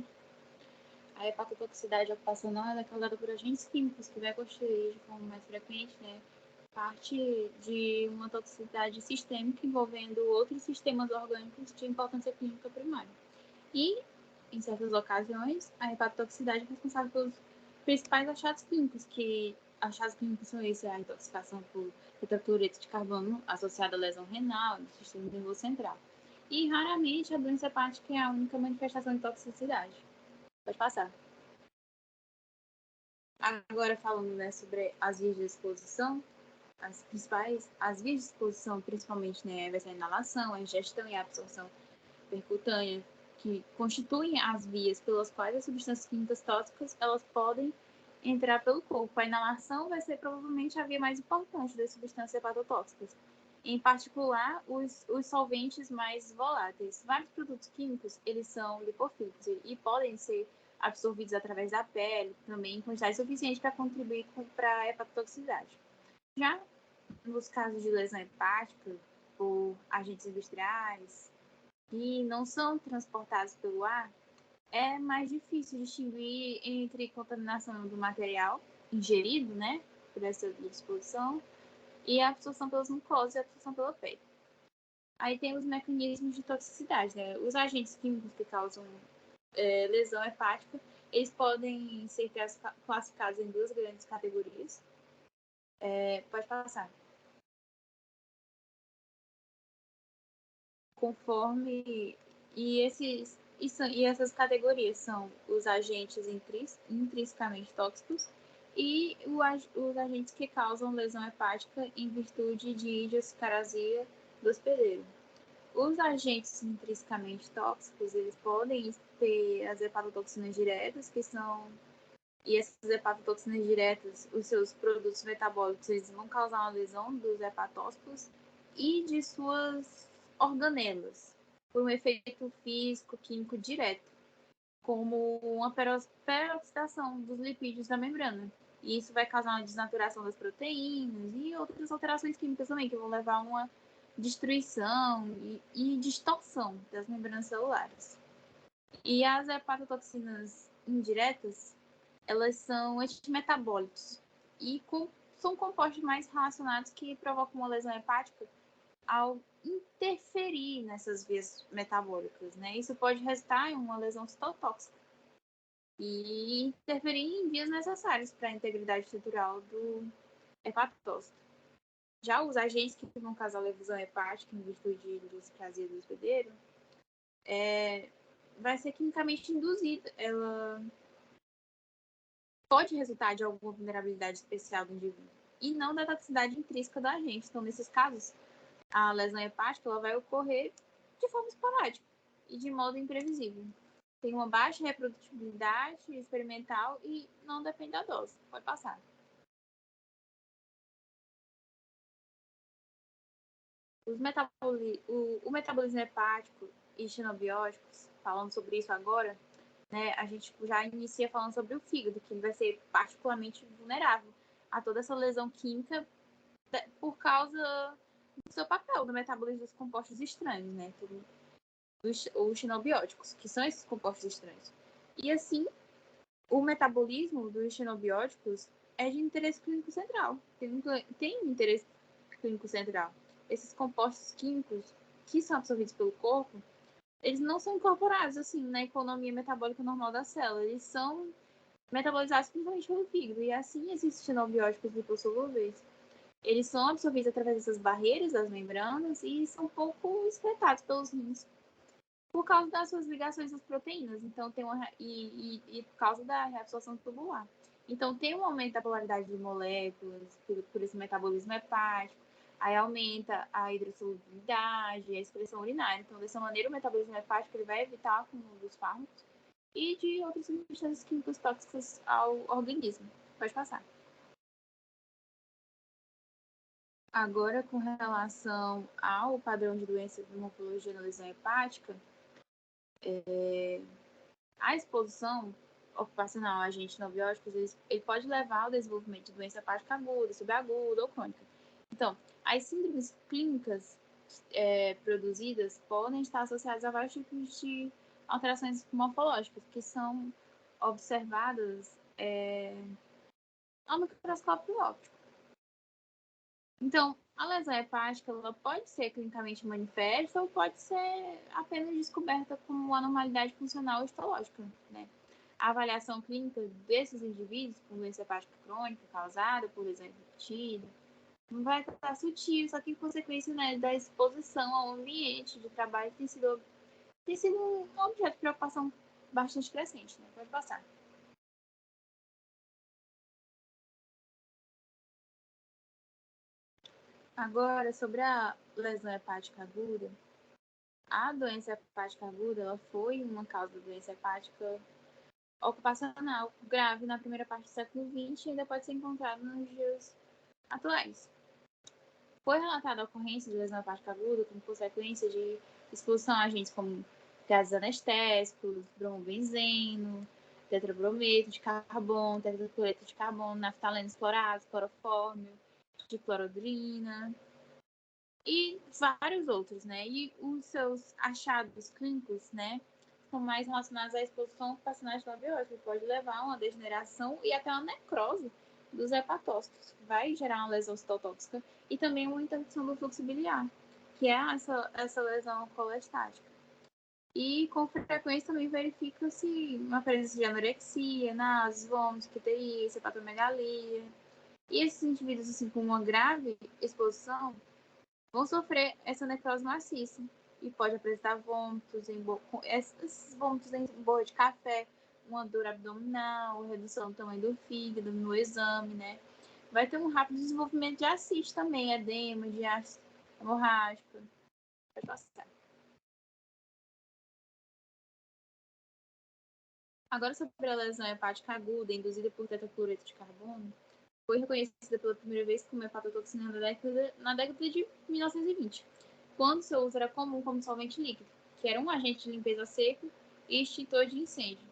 A hepatotoxicidade ocupacional é causada por agentes químicos que vai constituir de forma mais frequente, né? Parte de uma toxicidade sistêmica envolvendo outros sistemas orgânicos de importância clínica primária. E, em certas ocasiões, a hepatotoxicidade é responsável pelos principais achados químicos, são esses: a intoxicação por tetracloreto de carbono associada à lesão renal do sistema nervoso central. E, raramente, a doença hepática é a única manifestação de toxicidade. Pode passar. Agora, falando, sobre as vias de exposição, as vias de exposição, principalmente, vai ser a inalação, a ingestão e a absorção percutânea, que constituem as vias pelas quais as substâncias químicas tóxicas elas podem entrar pelo corpo. A inalação vai ser provavelmente a via mais importante das substâncias hepatotóxicas. em particular os solventes mais voláteis. Vários produtos químicos, eles são lipofílicos e podem ser absorvidos através da pele, também em quantidade suficiente para contribuir para a hepatotoxicidade. Já nos casos de lesão hepática por agentes industriais que não são transportados pelo ar, é mais difícil distinguir entre contaminação do material ingerido, né, por essa exposição, e a absorção pelas mucosas e a absorção pela pele. Aí tem os mecanismos de toxicidade, né? Os agentes químicos que causam lesão hepática, eles podem ser classificados em duas grandes categorias. Pode passar. Conforme... E essas categorias são os agentes intrinsecamente tóxicos e os agentes que causam lesão hepática em virtude de idiosincrasia do hospedeiro. Os agentes intrinsecamente tóxicos, eles podem ter as hepatotoxinas diretas, e essas hepatotoxinas diretas, os seus produtos metabólicos, eles vão causar uma lesão dos hepatócitos e de suas organelas, por um efeito físico-químico direto, como uma peroxidação dos lipídios da membrana. E isso vai causar uma desnaturação das proteínas e outras alterações químicas também, que vão levar a uma destruição e distorção das membranas celulares. E as hepatotoxinas indiretas, elas são antimetabólicos e são compostos mais relacionados que provocam uma lesão hepática ao interferir nessas vias metabólicas, né? Isso pode resultar em uma lesão citotóxica e interferir em vias necessárias para a integridade estrutural do hepatócito. Já os agentes que vão causar lesão hepática em virtude de idiosincrasia do hospedeiro, vai ser quimicamente induzida. Ela pode resultar de alguma vulnerabilidade especial do indivíduo e não da toxicidade intrínseca do agente. Então, nesses casos, a lesão hepática ela vai ocorrer de forma esporádica e de modo imprevisível. Tem uma baixa reprodutibilidade experimental e não depende da dose. Pode passar. O metabolismo hepático e xenobióticos, falando sobre isso agora, né, a gente já inicia falando sobre o fígado, que ele vai ser particularmente vulnerável a toda essa lesão química por causa do seu papel no metabolismo dos compostos estranhos, né, os xenobióticos, que são esses compostos estranhos. E assim, o metabolismo dos xenobióticos é de interesse clínico central. Tem interesse clínico central. Esses compostos químicos que são absorvidos pelo corpo, eles não são incorporados assim na economia metabólica normal da célula. Eles são metabolizados principalmente pelo fígado. E assim, esses xenobióticos lipossolúveis, eles são absorvidos através dessas barreiras das membranas e são pouco excretados pelos rins por causa das suas ligações às proteínas. Então, e por causa da reabsorção tubular. Então, tem um aumento da polaridade de moléculas por esse metabolismo hepático. Aí aumenta a hidrossolubilidade e a excreção urinária. Então, dessa maneira, o metabolismo hepático ele vai evitar o acúmulo dos fármacos e de outras substâncias químicas tóxicas ao organismo. Pode passar. Agora, com relação ao padrão de doença de morfologia na lesão hepática, a exposição ocupacional a agentes xenobióticos ele pode levar ao desenvolvimento de doença hepática aguda, subaguda ou crônica. Então, as síndromes clínicas produzidas podem estar associadas a vários tipos de alterações morfológicas que são observadas ao microscópio óptico. Então, a lesão hepática ela pode ser clinicamente manifesta ou pode ser apenas descoberta como anormalidade funcional histológica, né? A avaliação clínica desses indivíduos com doença hepática crônica causada por lesão repetida vai estar sutil, só que em consequência, né, da exposição ao ambiente de trabalho tem sido um objeto de preocupação bastante crescente, né? Pode passar. Agora, sobre a lesão hepática aguda, a doença hepática aguda ela foi uma causa da doença hepática ocupacional grave na primeira parte do século XX e ainda pode ser encontrada nos dias atuais. Foi relatada a ocorrência de lesão hepática aguda como consequência de exposição a agentes como gases anestésicos, bromobenzeno, tetrabrometo de carbono, tetracloreto de carbono, naftaleno explorados, clorofórmio, diclorodrina e vários outros, né? E os seus achados clínicos, né, são mais relacionados à exposição ocupacional de labiose, que pode levar a uma degeneração e até uma necrose dos hepatócitos, que vai gerar uma lesão citotóxica e também uma interrupção do fluxo biliar, que é essa lesão colestática. E com frequência também verifica-se uma presença de anorexia, náuseas, vômitos, icterícia, hepatomegalia. E esses indivíduos assim, com uma grave exposição vão sofrer essa necrose maciça e pode apresentar vômitos, esses vômitos em borra de café, uma dor abdominal, redução do tamanho do fígado no exame, né? Vai ter um rápido desenvolvimento de ascite também, edema, de ácido hemorrágico. Pode passar. Agora, sobre a lesão hepática aguda induzida por tetracloreto de carbono, foi reconhecida pela primeira vez como hepatotoxina na década de 1920, quando seu uso era comum como solvente líquido, que era um agente de limpeza seco e extintor de incêndio.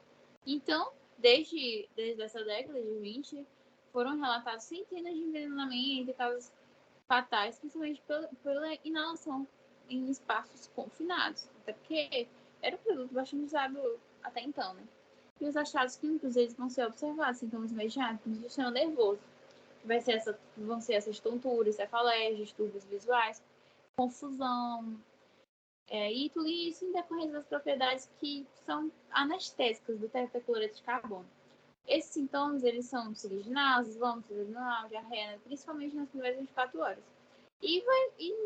Então, desde essa década de 20, foram relatados centenas de envenenamentos e casos fatais, principalmente pela inalação em espaços confinados, até porque era um produto bastante usado até então, né? E os achados clínicos, eles vão ser observados, sintomas imediatos no sistema nervoso. Vão ser essas tonturas, cefaleias, distúrbios visuais, confusão, e tudo isso em decorrência das propriedades que são anestésicas do tetracloreto de carbono. Esses sintomas, eles são náuseas, vômitos, adrenal, diarreia, principalmente nas primeiras 24 horas. E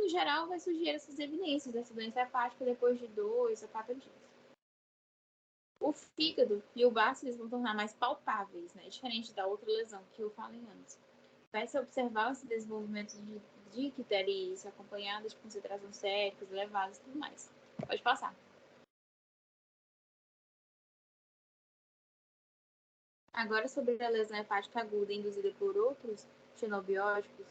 no geral, vai surgir essas evidências dessa doença hepática depois de 2 a 4 dias. O fígado e o baço, eles vão tornar mais palpáveis, né? Diferente da outra lesão que eu falei antes. Vai se observar esse desenvolvimento de icterícia acompanhado de concentrações séricas elevadas e tudo mais. Pode passar. Agora, sobre a lesão hepática aguda induzida por outros xenobióticos,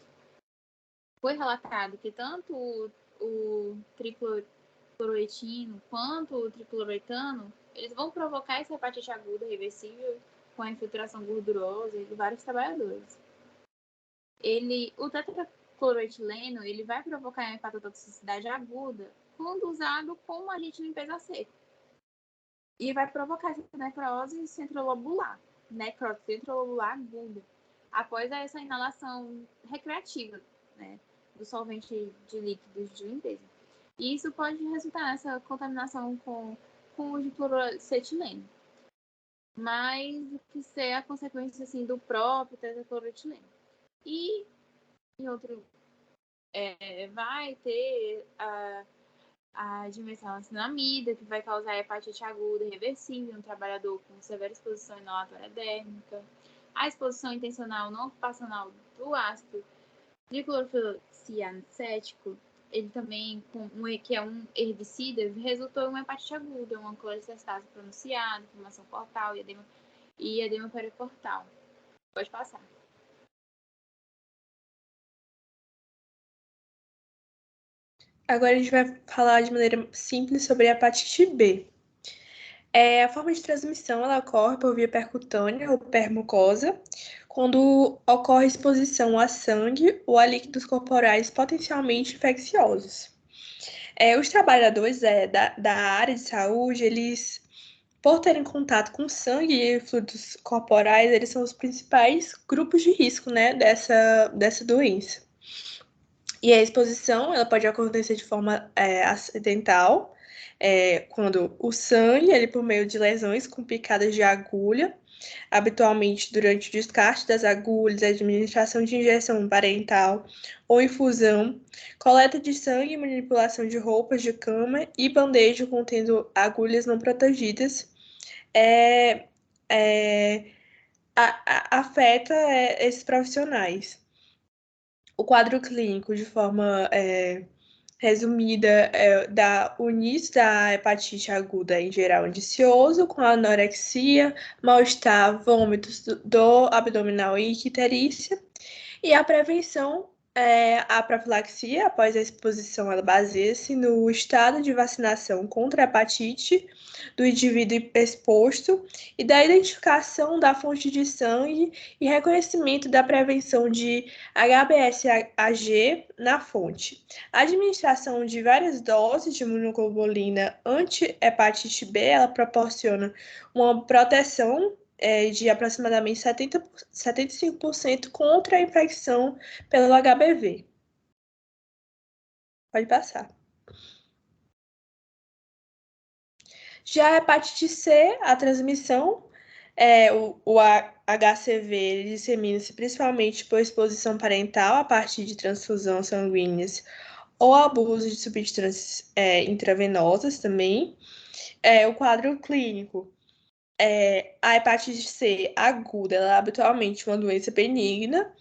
foi relatado que tanto o tricloroetino quanto o tricloretano, eles vão provocar essa hepatite aguda reversível com a infiltração gordurosa de vários trabalhadores. O tetracloroetileno, ele vai provocar a hepatotoxicidade aguda quando usado como agente de limpeza seco. E vai provocar essa necrose centrolobular aguda, após essa inalação recreativa, né, do solvente de líquidos de limpeza. E isso pode resultar nessa contaminação com o diclorocetileno, mas que ser a consequência assim, do próprio tetracloroetileno. E em outro, vai ter a dimetilacinamida, que vai causar hepatite aguda reversível no trabalhador com severa exposição inalatória dérmica. A exposição intencional não ocupacional do ácido diclorofilociancético, ele também, que é um herbicida, resultou em uma hepatite aguda, uma colecistase pronunciada, inflamação portal e edema periportal. Pode passar. Agora a gente vai falar de maneira simples sobre a hepatite B. A forma de transmissão ela ocorre por via percutânea ou permucosa, quando ocorre exposição a sangue ou a líquidos corporais potencialmente infecciosos. Os trabalhadores da área de saúde, eles, por terem contato com sangue e fluidos corporais, eles são os principais grupos de risco, né, dessa doença. E a exposição ela pode acontecer de forma acidental, quando o sangue, ele por meio de lesões com picadas de agulha, habitualmente durante o descarte das agulhas, administração de injeção parental ou infusão, coleta de sangue e manipulação de roupas de cama e bandeja contendo agulhas não protegidas, afeta esses profissionais. O quadro clínico, de forma resumida, dá o início da hepatite aguda em geral indicioso, com anorexia, mal-estar, vômitos, dor abdominal e icterícia. E a prevenção A profilaxia após a exposição, ela baseia-se no estado de vacinação contra a hepatite do indivíduo exposto e da identificação da fonte de sangue e reconhecimento da prevenção de HBsAg na fonte. A administração de várias doses de imunoglobulina anti-hepatite B, ela proporciona uma proteção de aproximadamente 75% contra a infecção pelo HBV. Pode passar. Já a hepatite C, a transmissão, o HCV, ele dissemina-se principalmente por exposição parental a partir de transfusão sanguíneas ou abuso de substâncias intravenosas também. O quadro clínico. A hepatite C aguda, ela é habitualmente uma doença benigna,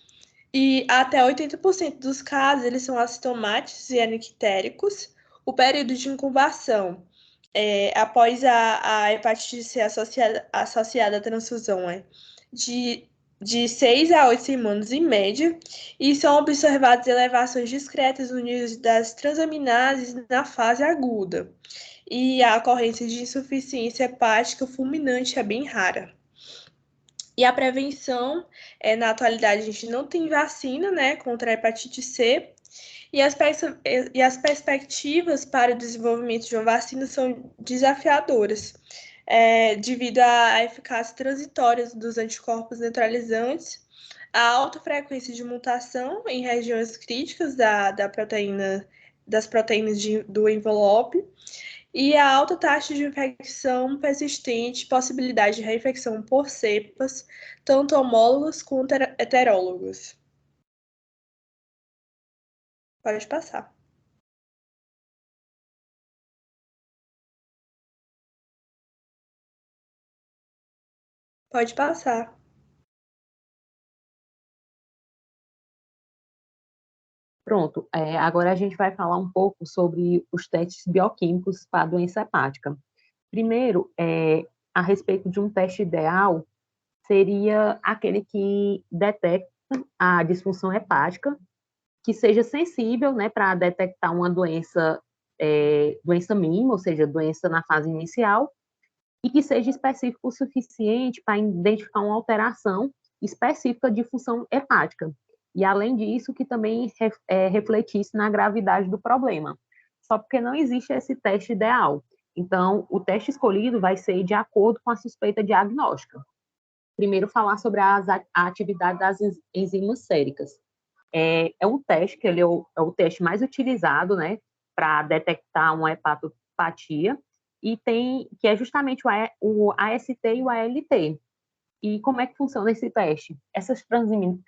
e até 80% dos casos eles são assintomáticos e anictéricos. O período de incubação após a hepatite C associada à transfusão de 6 a 8 semanas em média, e são observadas elevações discretas no nível das transaminases na fase aguda. E a ocorrência de insuficiência hepática fulminante é bem rara. E a prevenção, na atualidade, a gente não tem vacina, né, contra a hepatite C, e as perspectivas para o desenvolvimento de uma vacina são desafiadoras, devido à eficácia transitória dos anticorpos neutralizantes, a alta frequência de mutação em regiões críticas das proteínas do envelope, e a alta taxa de infecção persistente, possibilidade de reinfecção por cepas, tanto homólogos quanto heterólogos. Pode passar. Pode passar. Pronto, agora a gente vai falar um pouco sobre os testes bioquímicos para a doença hepática. Primeiro, a respeito de um teste ideal, seria aquele que detecta a disfunção hepática, que seja sensível, né, para detectar uma doença mínima, ou seja, doença na fase inicial, e que seja específico o suficiente para identificar uma alteração específica de função hepática. E, além disso, que também refletisse na gravidade do problema. Só porque não existe esse teste ideal. Então, o teste escolhido vai ser de acordo com a suspeita diagnóstica. Primeiro, falar sobre a atividade das enzimas séricas. É um teste que ele é o teste mais utilizado, né, para detectar uma hepatopatia, e que é justamente o AST e o ALT. E como é que funciona esse teste? Essas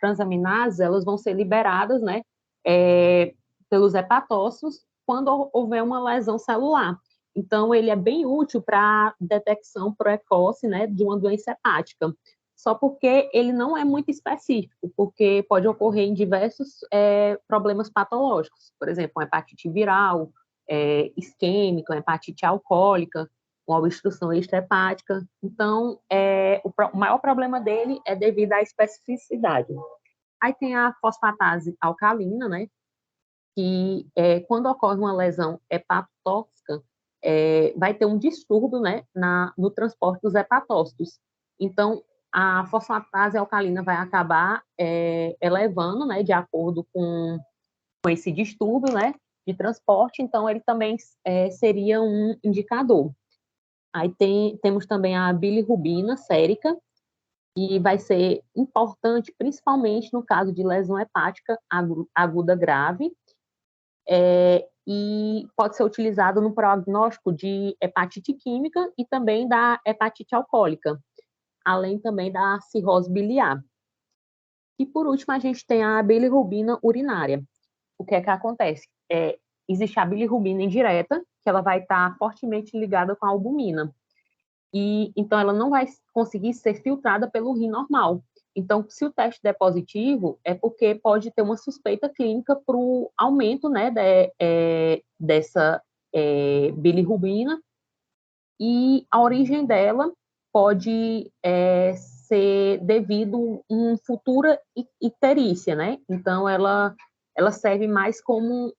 transaminases, elas vão ser liberadas, né, pelos hepatócitos quando houver uma lesão celular. Então, ele é bem útil para detecção precoce, né, de uma doença hepática. Só porque ele não é muito específico, porque pode ocorrer em diversos problemas patológicos. Por exemplo, uma hepatite viral, isquêmica, uma hepatite alcoólica, uma obstrução extrahepática. Então, o maior problema dele é devido à especificidade. Aí tem a fosfatase alcalina, né, que quando ocorre uma lesão hepatotóxica, vai ter um distúrbio, né, no transporte dos hepatócitos. Então, a fosfatase alcalina vai acabar elevando, né, de acordo com esse distúrbio, né, de transporte. Então, ele também seria um indicador. Aí temos também a bilirrubina sérica, que vai ser importante, principalmente no caso de lesão hepática aguda grave, e pode ser utilizado no prognóstico de hepatite química e também da hepatite alcoólica, além também da cirrose biliar. E, por último, a gente tem a bilirrubina urinária. O que é que acontece? Existe a bilirrubina indireta, que ela vai estar fortemente ligada com a albumina. E, então, ela não vai conseguir ser filtrada pelo rim normal. Então, se o teste der positivo, é porque pode ter uma suspeita clínica para o aumento, né, dessa bilirrubina, e a origem dela pode ser devido a uma futura icterícia, né? Então, ela ela serve mais como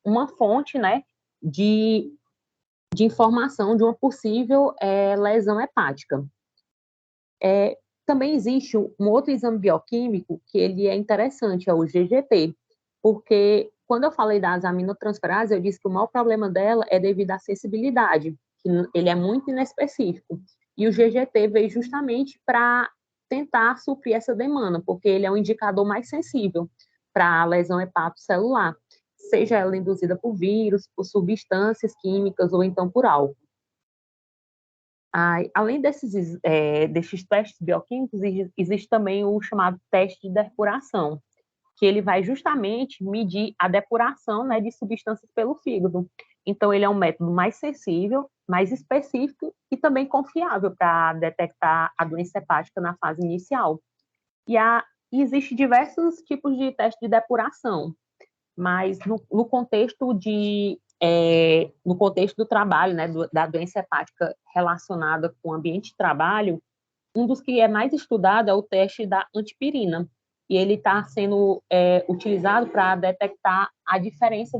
uma fonte, né, de informação de uma possível lesão hepática. Também existe um outro exame bioquímico que ele é interessante, é o GGT, porque quando eu falei das aminotransferases, eu disse que o maior problema dela é devido à sensibilidade, que ele é muito inespecífico. E o GGT veio justamente para tentar suprir essa demanda, porque ele é um indicador mais sensível para a lesão hepatocelular, seja ela induzida por vírus, por substâncias químicas ou então por álcool. Além desses testes bioquímicos, existe também o chamado teste de depuração, que ele vai justamente medir a depuração, né, de substâncias pelo fígado. Então, ele é um método mais sensível, mais específico e também confiável para detectar a doença hepática na fase inicial. E existe diversos tipos de teste de depuração, mas no contexto do trabalho, né, da doença hepática relacionada com o ambiente de trabalho, um dos que é mais estudado é o teste da antipirina, e ele está sendo utilizado para detectar a diferença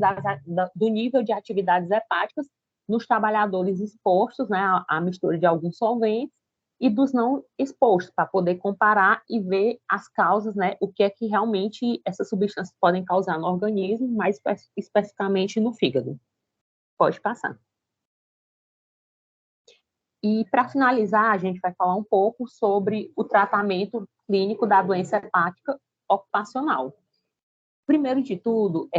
do nível de atividades hepáticas nos trabalhadores expostos, né, à mistura de alguns solventes, e dos não expostos, para poder comparar e ver as causas, né, o que é que realmente essas substâncias podem causar no organismo, mais especificamente no fígado. Pode passar. E, para finalizar, a gente vai falar um pouco sobre o tratamento clínico da doença hepática ocupacional. Primeiro de tudo,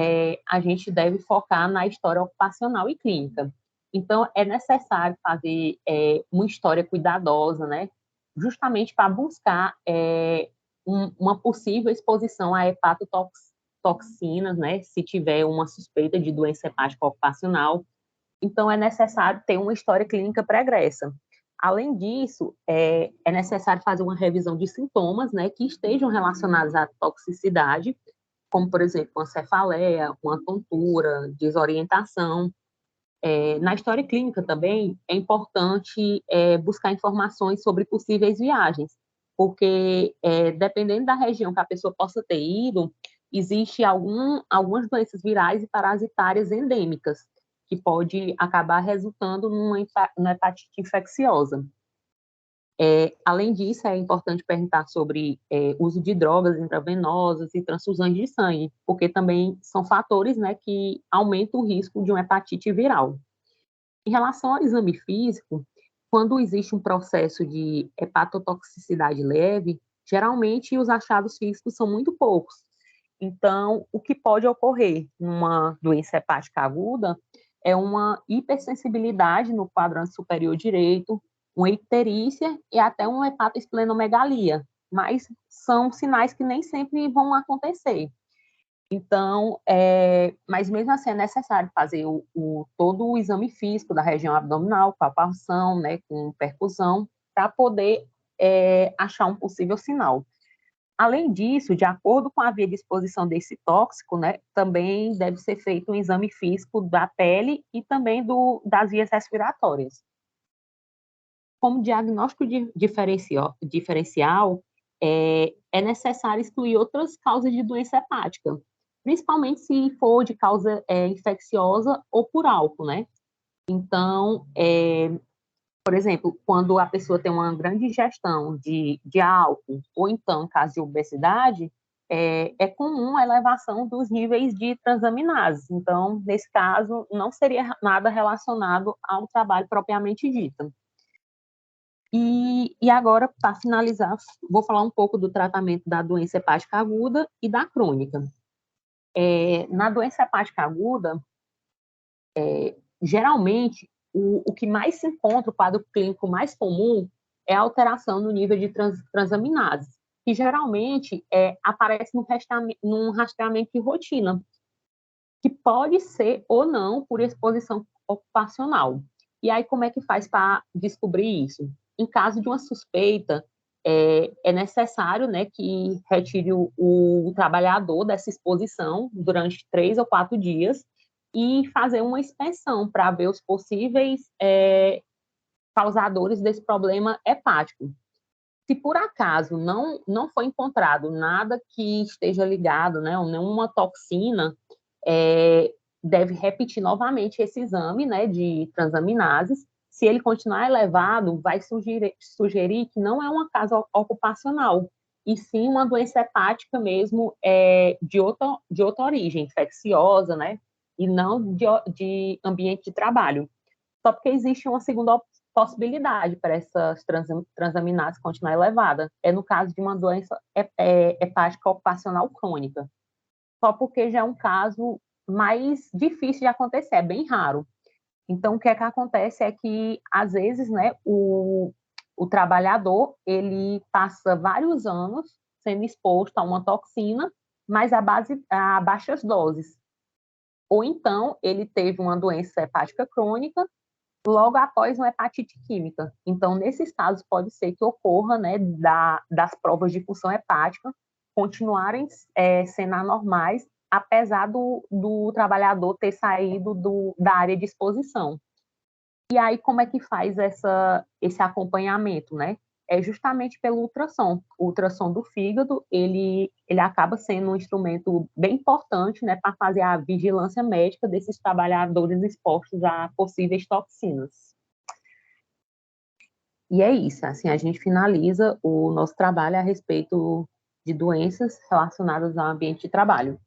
a gente deve focar na história ocupacional e clínica. Então, é necessário fazer uma história cuidadosa, né? Justamente para buscar uma possível exposição a hepatotoxinas, né? Se tiver uma suspeita de doença hepática ocupacional. Então, é necessário ter uma história clínica pregressa. Além disso, é necessário fazer uma revisão de sintomas, né, que estejam relacionados à toxicidade, como, por exemplo, uma cefaleia, uma tontura, desorientação. Na história clínica também é importante buscar informações sobre possíveis viagens, porque dependendo da região que a pessoa possa ter ido, existe algumas doenças virais e parasitárias endêmicas, que pode acabar resultando numa hepatite infecciosa. Além disso, é importante perguntar sobre uso de drogas intravenosas e transfusões de sangue, porque também são fatores, né, que aumentam o risco de uma hepatite viral. Em relação ao exame físico, quando existe um processo de hepatotoxicidade leve, geralmente os achados físicos são muito poucos. Então, o que pode ocorrer numa doença hepática aguda é uma hipersensibilidade no quadrante superior direito, uma icterícia e até uma hepatoesplenomegalia, mas são sinais que nem sempre vão acontecer. Então, mas mesmo assim é necessário fazer todo o exame físico da região abdominal, palpação, né, com percussão, para poder achar um possível sinal. Além disso, de acordo com a via de exposição desse tóxico, né, também deve ser feito um exame físico da pele e também das vias respiratórias. Como diagnóstico diferencial, é necessário excluir outras causas de doença hepática, principalmente se for de causa infecciosa ou por álcool, né? Então, por exemplo, quando a pessoa tem uma grande ingestão de álcool, ou então, em caso de obesidade, é comum a elevação dos níveis de transaminases. Então, nesse caso, não seria nada relacionado ao trabalho propriamente dito. E agora, para finalizar, vou falar um pouco do tratamento da doença hepática aguda e da crônica. Na doença hepática aguda, geralmente, o que mais se encontra, o quadro clínico mais comum, é a alteração no nível de transaminases, que geralmente aparece num rastreamento de rotina, que pode ser ou não por exposição ocupacional. E aí, como é que faz para descobrir isso? Em caso de uma suspeita, é necessário, né, que retire o trabalhador dessa exposição durante 3 ou 4 dias e fazer uma inspeção para ver os possíveis causadores desse problema hepático. Se por acaso não foi encontrado nada que esteja ligado, né, ou nenhuma toxina, deve repetir novamente esse exame, né, de transaminases. Se ele continuar elevado, vai sugerir que não é uma causa ocupacional, e sim uma doença hepática mesmo, de outra origem, infecciosa, né, e não de ambiente de trabalho. Só porque existe uma segunda possibilidade para essas transaminases continuar elevada, no caso de uma doença hepática ocupacional crônica. Só porque já é um caso mais difícil de acontecer, é bem raro. Então, o que acontece é que, às vezes, né, o trabalhador, ele passa vários anos sendo exposto a uma toxina, mas a baixas doses. Ou então, ele teve uma doença hepática crônica logo após uma hepatite química. Então, nesses casos, pode ser que ocorra, né, das provas de função hepática continuarem sendo anormais, apesar do trabalhador ter saído da área de exposição. E aí, como é que faz esse acompanhamento, né? É justamente pelo ultrassom. O ultrassom do fígado, ele acaba sendo um instrumento bem importante, né, para fazer a vigilância médica desses trabalhadores expostos a possíveis toxinas. E é isso, assim, a gente finaliza o nosso trabalho a respeito de doenças relacionadas ao ambiente de trabalho.